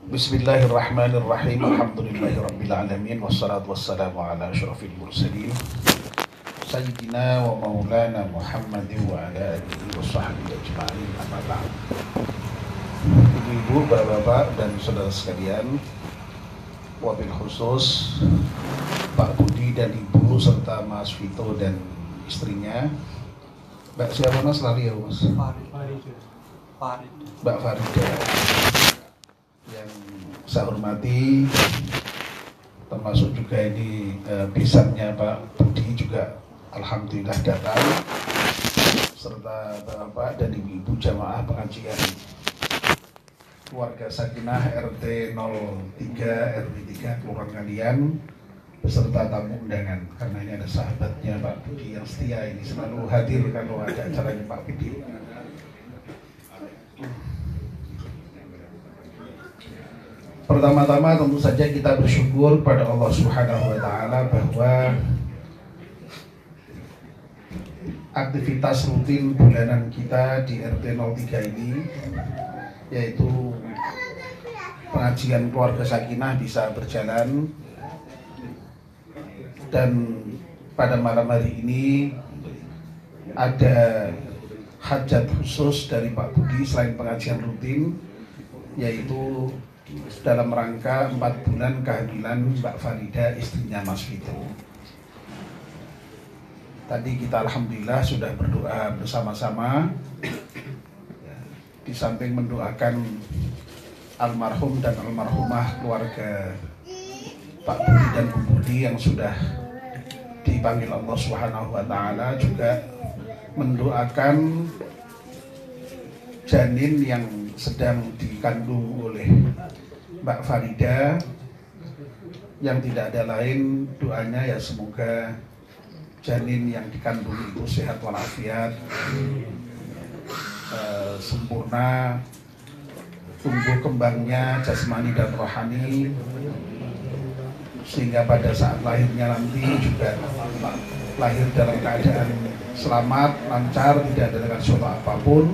Bismillahirrahmanirrahim. Alhamdulillahirabbil alamin wassalatu wassalamu ala asyrafil mursalin sayyidina wa maulana Muhammadin wa ala alihi washabbihi ajma'in. Amma ba'd. Ibu-ibu, bapak-bapak dan saudara sekalian, wabil khusus Pak Budi dan Ibu serta Mas Vito dan istrinya. Mbak siapa Mas lali ya Mas? Mbak Farida yang saya hormati, termasuk juga ini besannya Pak Budi juga alhamdulillah datang, serta Bapak dan Ibu jamaah pengajian keluarga Sakinah RT 03 RW 3 Kelurahan Ngalian beserta tamu undangan, karena ini ada sahabatnya Pak Budi yang setia ini selalu hadir kalau ada acaranya Pak Budi. Pertama-tama tentu saja kita bersyukur pada Allah Subhanahu wa Ta'ala bahwa aktivitas rutin bulanan kita di RT 03 ini, yaitu pengajian keluarga Sakinah, bisa berjalan. Dan pada malam hari ini ada hajat khusus dari Pak Budi selain pengajian rutin, yaitu dalam rangka 4 bulan kehamilan Mbak Farida, istrinya Mas Vito. Tadi kita alhamdulillah sudah berdoa bersama-sama, di samping mendoakan almarhum dan almarhumah keluarga Pak Budi dan Bu Budi yang sudah dipanggil Allah Subhanahu wa Ta'ala, juga mendoakan janin yang sedang dikandung oleh Mbak Farida, yang tidak ada lain doanya ya semoga janin yang dikandung itu sehat walafiat, sempurna tumbuh kembangnya jasmani dan rohani, sehingga pada saat lahirnya nanti juga lahir dalam keadaan selamat, lancar, tidak ada dengan suatu apapun.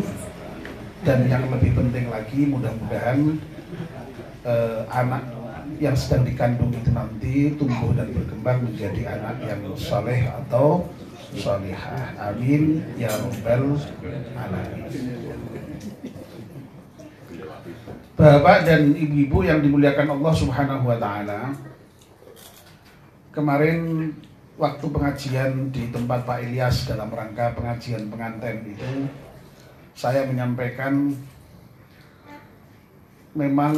Dan yang lebih penting lagi, mudah-mudahan anak yang sedang dikandung itu nanti tumbuh dan berkembang menjadi anak yang saleh atau salihah. Amin ya rabbal alamin. Bapak dan ibu-ibu yang dimuliakan Allah Subhanahu wa Ta'ala, kemarin waktu pengajian di tempat Pak Ilyas dalam rangka pengajian pengantin itu, saya menyampaikan memang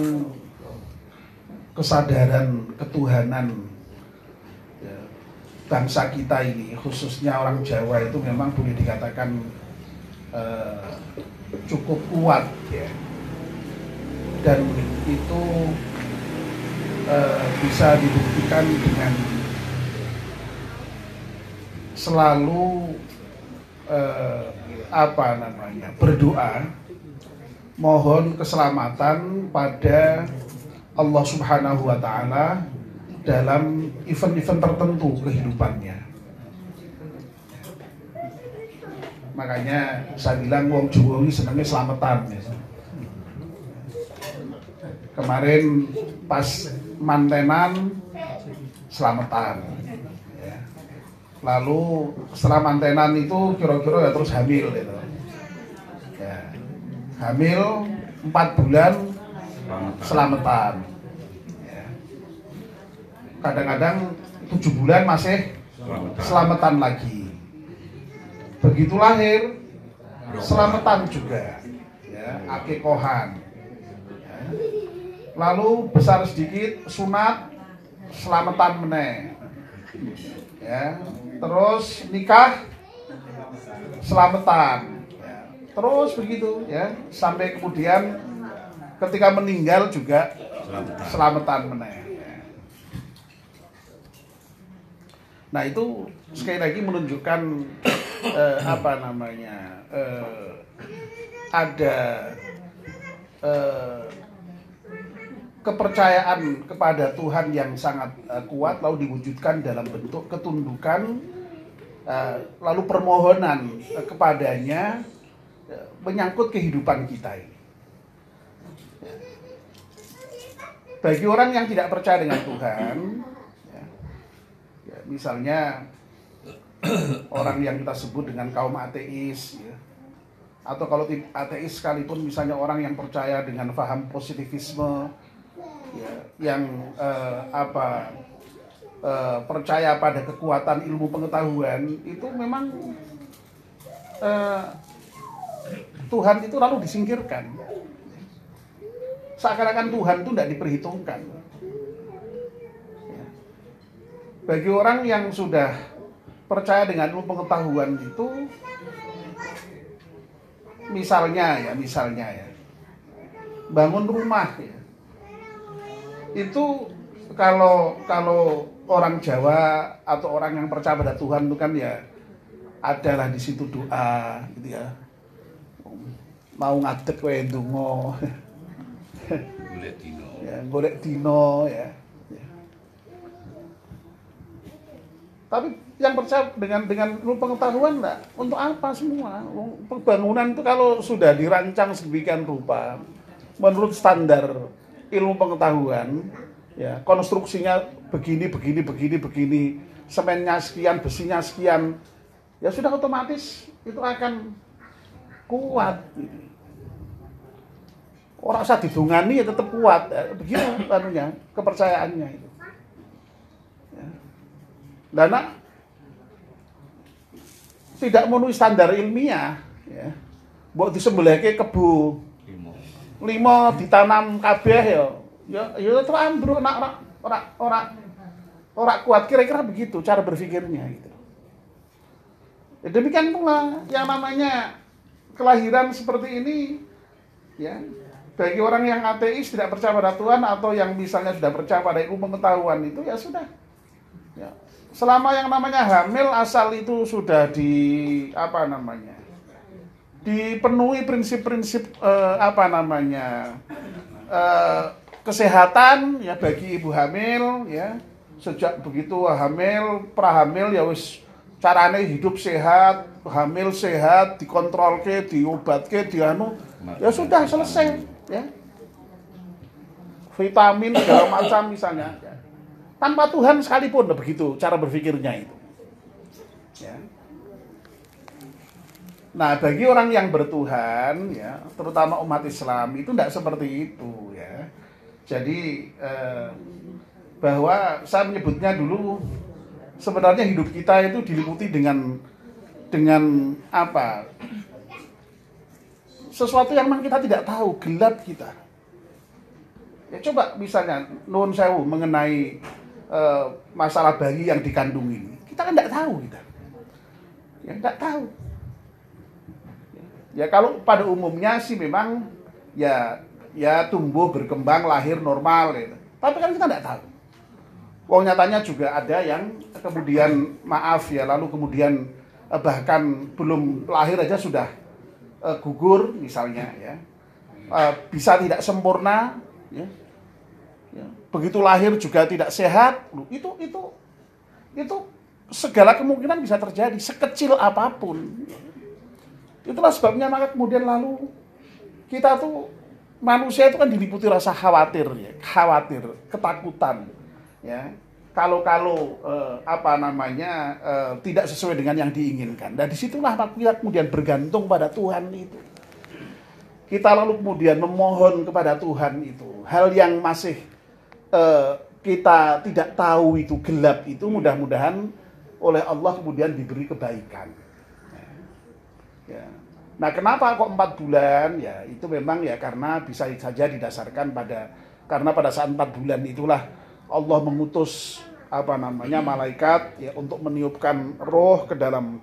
kesadaran ketuhanan bangsa kita ini, khususnya orang Jawa, itu memang boleh dikatakan cukup kuat ya. Dan itu bisa dibuktikan dengan selalu berdoa mohon keselamatan pada Allah Subhanahu wa Ta'ala dalam event-event tertentu kehidupannya. Makanya saya bilang wong Jawa ini senangnya selamatan ya. Kemarin pas mantenan selamatan ya. Lalu setelah mantenan itu kira-kira ya terus hamil gitu. Ya. Hamil 4 bulan selamatan ya. Kadang-kadang 7 bulan masih selamatan lagi. Begitu lahir selamatan juga ya, akikohan ya. Lalu besar sedikit sunat selamatan meneh ya. Terus nikah selamatan ya. Terus begitu ya, sampai kemudian ketika meninggal juga selamatan meneh. Nah itu sekali lagi menunjukkan ada kepercayaan kepada Tuhan yang sangat kuat, lalu diwujudkan dalam bentuk ketundukan, lalu permohonan kepadanya menyangkut kehidupan kita ini. bagi orang yang tidak percaya dengan Tuhan, ya, misalnya orang yang kita sebut dengan kaum ateis, ya, atau kalau ateis sekalipun misalnya orang yang percaya dengan paham positivisme, ya, yang percaya pada kekuatan ilmu pengetahuan, itu memang Tuhan itu lalu disingkirkan. Seakan-akan Tuhan itu tidak diperhitungkan. Ya. Bagi orang yang sudah percaya dengan ilmu pengetahuan itu, misalnya ya, bangun rumah ya. Itu kalau orang Jawa atau orang yang percaya pada Tuhan itu kan ya adalah di situ doa gitu ya. Mau ngadeg kowe ndonga. Golek dino. Ya, golek dino ya. Tapi yang percaya dengan ilmu pengetahuan enggak, untuk apa semua? Pembangunan itu kalau sudah dirancang sedemikian rupa menurut standar ilmu pengetahuan, ya, konstruksinya begini, semennya sekian, besinya sekian, ya sudah otomatis itu akan kuat. Orang usah didungani ya tetap kuat, begitu anunya, kepercayaannya itu. Ya. Dana tidak memenuhi standar ilmiah, ya. Mbok disembelihke kebu limo ditanam kabeh ya terus ambruk ora kuat, kira-kira begitu cara berpikirnya gitu. Ya, demikian pula yang namanya kelahiran seperti ini, ya. Bagi orang yang ateis tidak percaya pada Tuhan atau yang misalnya sudah percaya pada ilmu pengetahuan itu ya sudah. Ya. Selama yang namanya hamil asal itu sudah dipenuhi prinsip-prinsip kesehatan ya bagi ibu hamil ya. Sejak begitu hamil, prahamil ya wis carane hidup sehat, hamil sehat, dikontrolke, diobatke, ya sudah selesai ya. Vitamin segala macam misalnya ya. Tanpa Tuhan sekalipun begitu cara berpikirnya itu. Ya. Nah, bagi orang yang bertuhan ya, terutama umat Islam itu tidak seperti itu ya. Jadi bahwa saya menyebutnya dulu sebenarnya hidup kita itu diliputi dengan apa? Sesuatu yang memang kita tidak tahu, gelap kita. Ya coba misalnya nuwun sewu mengenai masalah bayi yang dikandung ini. Kita kan tidak tahu kita. Ya tidak tahu. Ya kalau pada umumnya sih memang ya tumbuh berkembang lahir normal gitu. Tapi kan kita tidak tahu. Wong nyatanya juga ada yang kemudian maaf ya lalu kemudian bahkan belum lahir aja sudah gugur misalnya ya. Bisa tidak sempurna ya. Ya. Begitu lahir juga tidak sehat. Itu segala kemungkinan bisa terjadi sekecil apapun. Itulah sebabnya maka kemudian lalu kita tuh manusia itu kan diliputi rasa khawatir ya, ketakutan ya. Kalau tidak sesuai dengan yang diinginkan. Dan disitulah kita kemudian bergantung pada Tuhan itu. Kita lalu kemudian memohon kepada Tuhan itu. Hal yang masih kita tidak tahu itu gelap itu mudah-mudahan oleh Allah kemudian diberi kebaikan. Ya. Nah, kenapa kok 4 bulan? Ya, itu memang ya karena bisa saja didasarkan karena pada saat 4 bulan itulah Allah mengutus malaikat ya untuk meniupkan roh ke dalam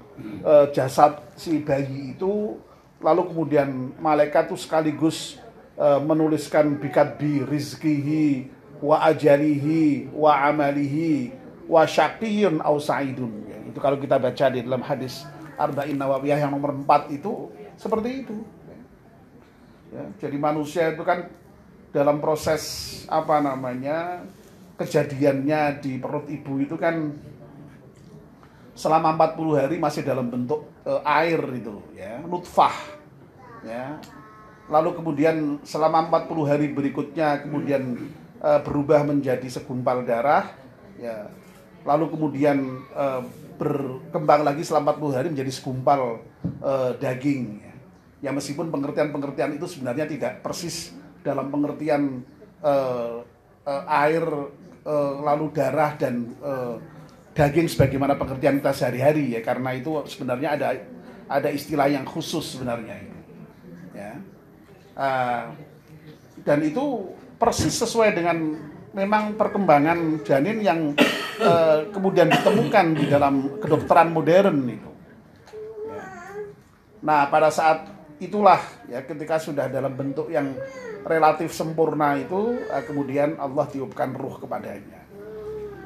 jasad si bayi itu, lalu kemudian malaikat itu sekaligus menuliskan bikatbi rizkihi wa ajalihi wa amalihi wa syaqiyun aw sa'idun. Ya, itu kalau kita baca di dalam hadis Arba'in Nawawiyah yang nomor 4 itu seperti itu. Ya, jadi manusia itu kan dalam proses kejadiannya di perut ibu itu kan selama 40 hari masih dalam bentuk air itu ya, nutfah. Ya. Lalu kemudian selama 40 hari berikutnya kemudian berubah menjadi segumpal darah, ya, lalu kemudian berkembang lagi selama 40 hari menjadi segumpal daging. Ya meskipun pengertian-pengertian itu sebenarnya tidak persis dalam pengertian air, lalu darah dan daging sebagaimana pengertian kita sehari-hari, ya, karena itu sebenarnya ada istilah yang khusus sebenarnya itu, ya. Dan itu persis sesuai dengan memang perkembangan janin yang kemudian ditemukan di dalam kedokteran modern itu. Ya. Nah, pada saat itulah, ya, ketika sudah dalam bentuk yang relatif sempurna itu, kemudian Allah tiupkan ruh kepadanya.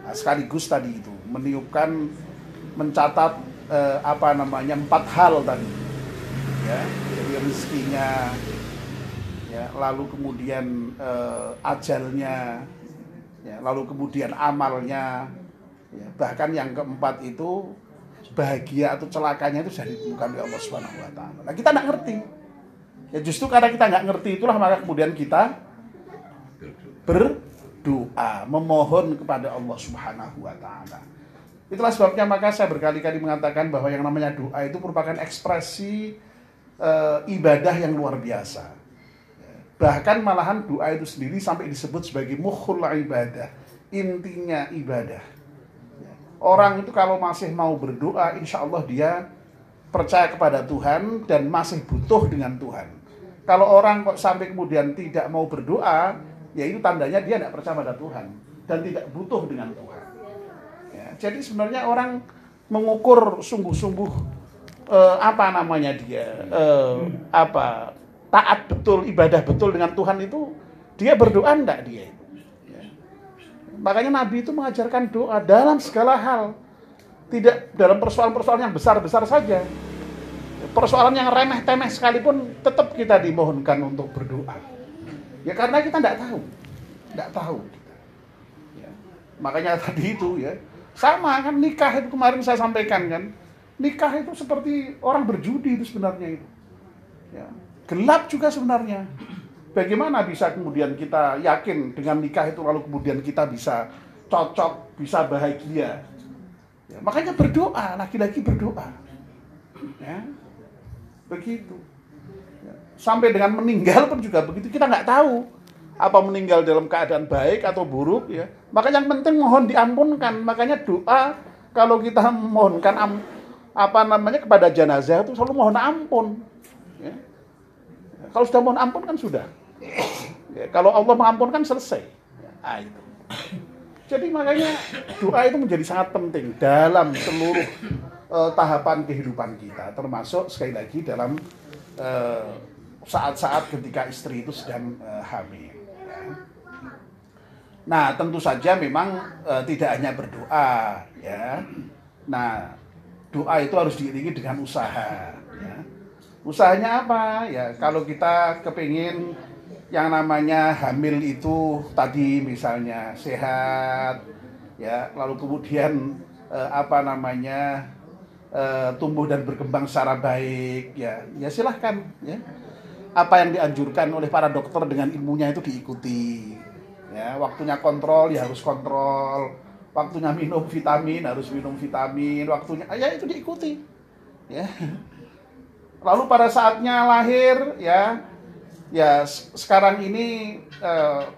Nah, sekaligus tadi itu meniupkan, mencatat 4 hal tadi, ya, jadi rezekinya, ya, lalu kemudian ajalnya, ya, lalu kemudian amalnya, ya, bahkan yang keempat itu bahagia atau celakanya itu sudah ditentukan oleh Allah Subhanahu wa taala. Nah, kita nggak ngerti. Ya justru karena kita nggak ngerti itulah maka kemudian kita berdoa, memohon kepada Allah Subhanahu wa taala. Itulah sebabnya maka saya berkali-kali mengatakan bahwa yang namanya doa itu merupakan ekspresi ibadah yang luar biasa. Bahkan malahan doa itu sendiri sampai disebut sebagai mukhul ibadah, intinya ibadah. Orang itu kalau masih mau berdoa, insya Allah dia percaya kepada Tuhan dan masih butuh dengan Tuhan. Kalau orang kok sampai kemudian tidak mau berdoa, ya itu tandanya dia tidak percaya pada Tuhan dan tidak butuh dengan Tuhan. Ya, jadi sebenarnya orang mengukur sungguh-sungguh taat betul, ibadah betul dengan Tuhan itu, dia berdoa enggak dia itu. Ya. Makanya Nabi itu mengajarkan doa dalam segala hal, tidak dalam persoalan-persoalan yang besar-besar saja. Persoalan yang remeh-temeh sekalipun tetap kita dimohonkan untuk berdoa. Ya karena kita enggak tahu. Ya. Makanya tadi itu, ya, sama kan nikah itu kemarin saya sampaikan kan, nikah itu seperti orang berjudi itu sebenarnya itu. Ya. Gelap juga sebenarnya. Bagaimana bisa kemudian kita yakin dengan nikah itu lalu kemudian kita bisa cocok, bisa bahagia? Ya, makanya berdoa, lagi-lagi berdoa. Ya, begitu. Ya. Sampai dengan meninggal pun juga begitu. Kita nggak tahu apa meninggal dalam keadaan baik atau buruk. Ya. Makanya yang penting mohon diampunkan. Makanya doa kalau kita mohonkan kepada jenazah itu selalu mohon ampun. Ya. Kalau sudah mohon ampun kan sudah. Ya, kalau Allah mengampunkan selesai. Nah, itu. Jadi makanya doa itu menjadi sangat penting dalam seluruh tahapan kehidupan kita, termasuk sekali lagi dalam saat-saat ketika istri itu sedang hamil. Ya. Nah, tentu saja memang tidak hanya berdoa, ya. Nah, doa itu harus diiringi dengan usaha. Ya. Usahanya apa? Ya, kalau kita kepingin yang namanya hamil itu tadi misalnya sehat, ya, lalu kemudian tumbuh dan berkembang secara baik, ya silahkan, ya. Apa yang dianjurkan oleh para dokter dengan ilmunya itu diikuti. Ya, waktunya kontrol ya harus kontrol, waktunya minum vitamin harus minum vitamin, waktunya ya itu diikuti. Ya. Lalu pada saatnya lahir, ya sekarang ini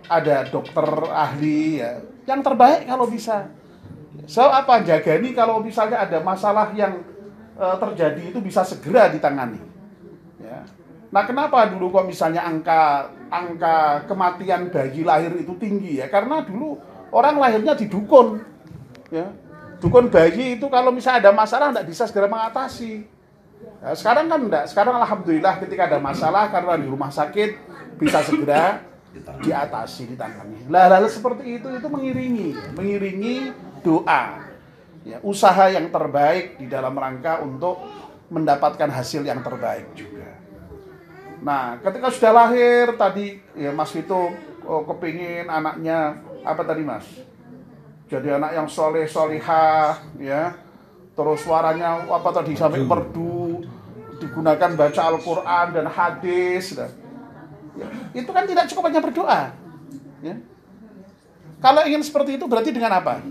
ada dokter ahli, ya, yang terbaik kalau bisa. Jagani kalau misalnya ada masalah yang terjadi itu bisa segera ditangani. Ya. Nah, kenapa dulu kok misalnya angka kematian bayi lahir itu tinggi, ya? Karena dulu orang lahirnya di dukun. Ya. Dukun bayi itu kalau misalnya ada masalah tidak bisa segera mengatasi. Ya, sekarang kan enggak. Sekarang alhamdulillah ketika ada masalah karena di rumah sakit bisa segera diatasi, ditangani. Hal-hal seperti itu mengiringi doa. Ya, usaha yang terbaik di dalam rangka untuk mendapatkan hasil yang terbaik juga. Nah, ketika sudah lahir tadi, ya Mas Vito kepingin anaknya apa tadi Mas? Jadi anak yang soleh-solihah, ya. Terus suaranya sampai merdu, digunakan baca Al-Quran dan hadis. Ya, itu kan tidak cukup hanya berdoa. Ya. Kalau ingin seperti itu berarti dengan apa?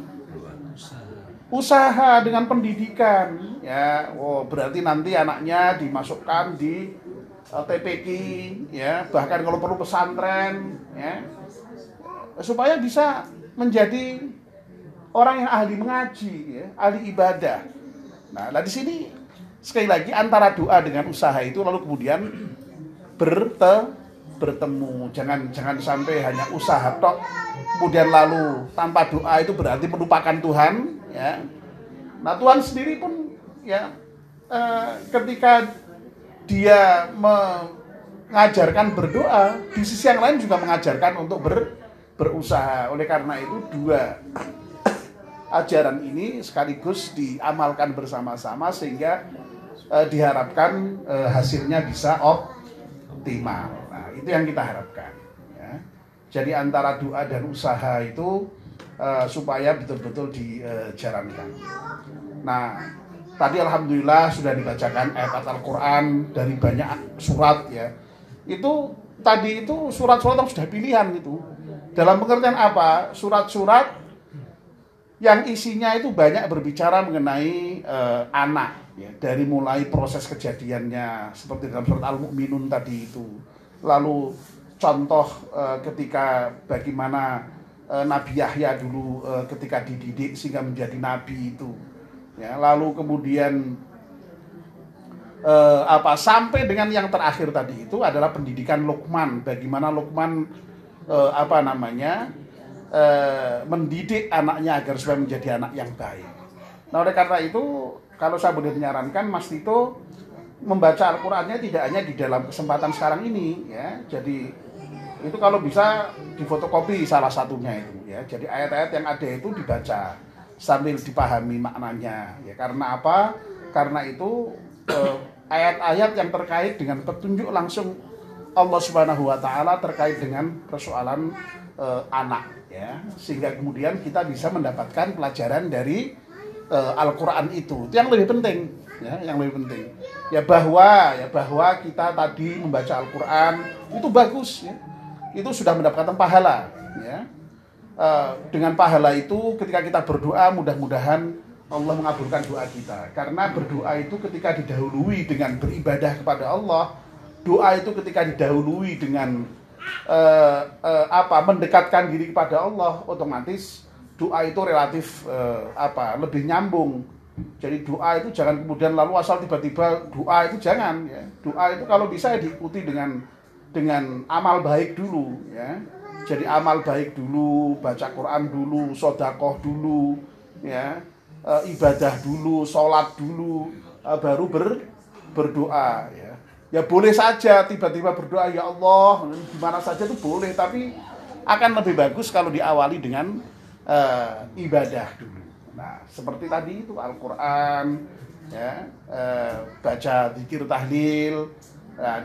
Usaha, dengan pendidikan, ya. Oh, berarti nanti anaknya dimasukkan di TPQ, ya, bahkan kalau perlu pesantren, ya, supaya bisa menjadi orang yang ahli mengaji, ya, ahli ibadah. Nah, di sini sekali lagi antara doa dengan usaha itu lalu kemudian bertemu. Jangan sampai hanya usaha tok, kemudian lalu tanpa doa itu berarti melupakan Tuhan, ya. Nah, Tuhan sendiri pun, ya, ketika dia mengajarkan berdoa, di sisi yang lain juga mengajarkan untuk berusaha. Oleh karena itu dua ajaran ini sekaligus diamalkan bersama-sama sehingga diharapkan hasilnya bisa optimal. Nah, itu yang kita harapkan, ya. Jadi antara doa dan usaha itu supaya betul-betul dijalankan. Nah, tadi alhamdulillah sudah dibacakan ayat Al-Quran dari banyak surat, ya. Itu tadi itu surat-surat yang sudah pilihan itu. Dalam pengertian apa? Surat-surat yang isinya itu banyak berbicara mengenai anak, ya, dari mulai proses kejadiannya seperti dalam surat Al-Mu'minun tadi itu. Lalu contoh ketika bagaimana Nabi Yahya dulu ketika dididik sehingga menjadi nabi itu, ya. Lalu kemudian sampai dengan yang terakhir tadi itu adalah pendidikan Luqman, bagaimana Luqman mendidik anaknya agar supaya menjadi anak yang baik. Nah, oleh karena itu kalau saya boleh menyarankan Mas Tito membaca Al-Qur'annya tidak hanya di dalam kesempatan sekarang ini, ya. Jadi itu kalau bisa difotokopi salah satunya itu, ya. Jadi ayat-ayat yang ada itu dibaca sambil dipahami maknanya, ya. Karena apa? Karena itu ayat-ayat yang terkait dengan petunjuk langsung Allah Subhanahu wa taala terkait dengan persoalan anak, ya, sehingga kemudian kita bisa mendapatkan pelajaran dari Al-Qur'an itu yang lebih penting, ya, yang lebih penting. Ya bahwa kita tadi membaca Al-Qur'an itu bagus, ya. Itu sudah mendapatkan pahala, ya. Dengan pahala itu ketika kita berdoa mudah-mudahan Allah mengabulkan doa kita. Karena berdoa itu ketika didahului dengan beribadah kepada Allah, doa itu ketika didahului dengan mendekatkan diri kepada Allah, otomatis doa itu relatif lebih nyambung. Jadi doa itu jangan kemudian lalu asal tiba-tiba doa itu jangan, ya. Doa itu kalau bisa diikuti dengan amal baik dulu, ya. Jadi amal baik dulu, baca Quran dulu, sedekah dulu, ya. Ibadah dulu, sholat dulu, baru berdoa, ya. Ya boleh saja tiba-tiba berdoa ya Allah gimana saja itu boleh, tapi akan lebih bagus kalau diawali dengan ibadah dulu. Nah, seperti tadi itu Al-Qur'an, ya, baca zikir tahlil,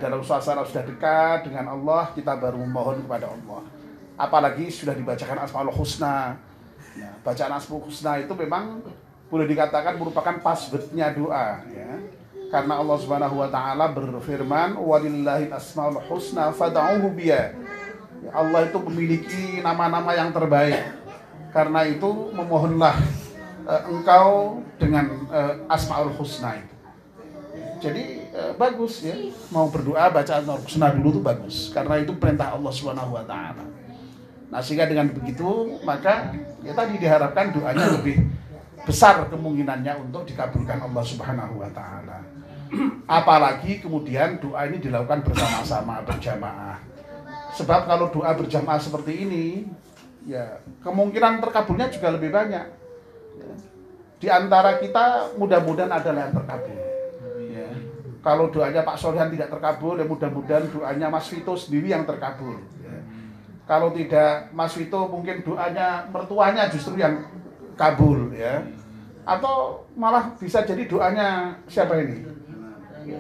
dalam suasana sudah dekat dengan Allah kita baru memohon kepada Allah. Apalagi sudah dibacakan Asmaul Husna. Ya, bacaan Asmaul Husna itu memang boleh dikatakan merupakan passwordnya doa, ya. Karena Allah Subhanahu wa taala berfirman, "Walillahil asmaul husna fad'uhu biha." Ya, Allah itu memiliki nama-nama yang terbaik. Karena itu memohonlah engkau dengan asmaul husna itu. Jadi bagus, ya. Mau berdoa baca asmaul husna dulu itu bagus. Karena itu perintah Allah Subhanahu wa taala. Nah, sehingga dengan begitu maka ya tadi diharapkan doanya lebih besar kemungkinannya untuk dikabulkan Allah Subhanahu wa taala. Apalagi kemudian doa ini dilakukan bersama-sama, berjamaah. Sebab kalau doa berjamaah seperti ini, ya kemungkinan terkabulnya juga lebih banyak. Ya. Di antara kita mudah-mudahan adalah yang terkabul. Ya. Kalau doanya Pak Sorihan tidak terkabul, ya mudah-mudahan doanya Mas Vito sendiri yang terkabul. Ya. Kalau tidak Mas Vito, mungkin doanya mertuanya justru yang kabul, ya. Atau malah bisa jadi doanya siapa ini?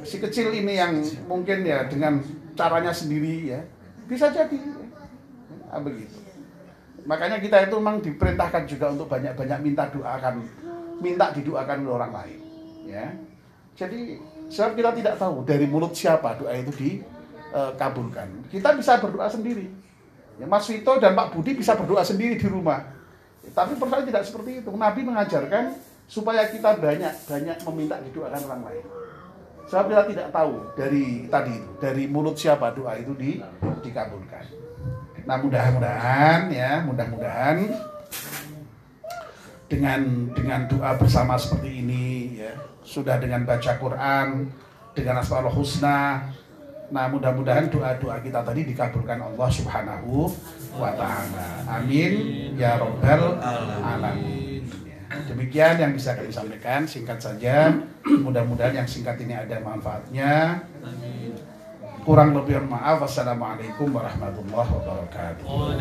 Si kecil ini yang mungkin ya dengan caranya sendiri, ya. Bisa jadi, ya. Begitu. Makanya kita itu memang diperintahkan juga untuk banyak-banyak minta didoakan oleh orang lain, ya. Jadi sebab kita tidak tahu dari mulut siapa doa itu dikabulkan. Kita bisa berdoa sendiri, Ya, Mas Vito dan Pak Budi bisa berdoa sendiri di rumah. Tapi persoalan tidak seperti itu. Nabi mengajarkan supaya kita banyak meminta didoakan orang lain. Sebab kita tidak tahu dari mulut siapa doa itu dikabulkan. Nah, mudah-mudahan dengan doa bersama seperti ini ya, sudah dengan baca Quran, dengan Asmaul Husna. Nah, mudah-mudahan doa-doa kita tadi dikabulkan Allah Subhanahu wa taala. Amin ya rabbal alamin. Demikian yang bisa kami sampaikan, singkat saja. Mudah-mudahan yang singkat ini ada manfaatnya. Kurang lebih maaf. Wassalamualaikum warahmatullahi wabarakatuh.